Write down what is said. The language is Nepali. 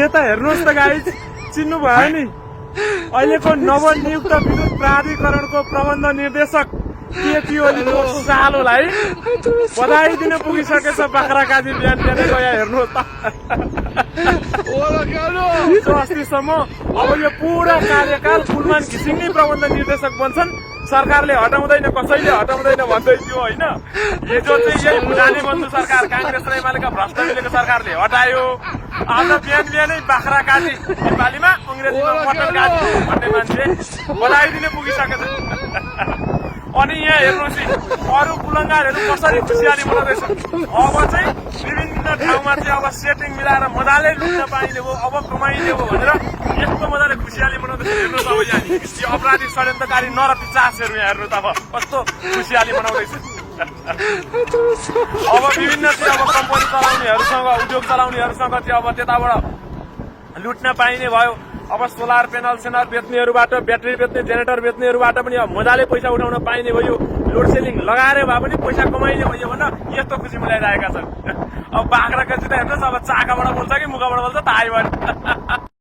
यता हेर्नुहोस् त गाइज, चिन्नु भयो नि अहिलेको नवनियुक्त विद्युत प्राधिकरणको प्रबन्ध निर्देशक केपी ओलीको सालोलाई बधाई दिन पुगिसकेछ बाख्राकाजी बिहान बिहानै गएर हेर्नुहोस् त। अस्तिसम्म अब यो पुरा कार्यकाल कुलमान घिसिङै प्रबन्ध निर्देशक बन्छन्, सरकारले हटाउँदैन, कसैले हटाउँदैन भन्दै थियो होइन। हिजो चाहिँ यही जाने बन्धु सरकार कांग्रेस र एमालेका भ्रष्ट मिलेको सरकारले हटायो। आज बिहान बिहानै बाख्राकाजी, नेपालीमा अंग्रेजीमा मटन काजी भन्ने मान्छे बधाई दिने पुगिसकेछ। अनि यहाँ हेर्नुहोस् अरू कुलङ्गारहरू कसरी खुसियाली मनाउँदैछ। अब चाहिँ विभिन्न ठाउँमा चाहिँ अब सेटिङ मिलाएर मजाले लुट्न पाइने भयो, अब कमाइने भयो भनेर यस्तो मजाले खुसियाली मनाउँदैछ। हेर्नुहोस् अब यहाँ यो अपराधी षड्यन्त्रकारी नरपिचासहरू यहाँ हेर्नुहोस् अब कस्तो खुसियाली मनाउँदैछ। अब विभिन्न चाहिँ अब कम्पनी चलाउनेहरूसँग, उद्योग चलाउनेहरूसँग चाहिँ अब त्यताबाट लुट्न पाइने भयो। अब सोलर प्यानल सेनल बेच्नेहरूबाट, ब्याट्री बेच्ने, जेनेरेटर बेच्नेहरूबाट पनि अब मजाले पैसा उठाउन पाइने भयो। लोड सेलिङ लगाएर भए पनि पैसा कमाइने भयो भनेर यस्तो खुसी मिलाइरहेका छन्। अब बाख्राकाजी त हेर्नुहोस् अब चाकाबाट बोल्छ कि मुखबाट बोल्छ थाहै भएन।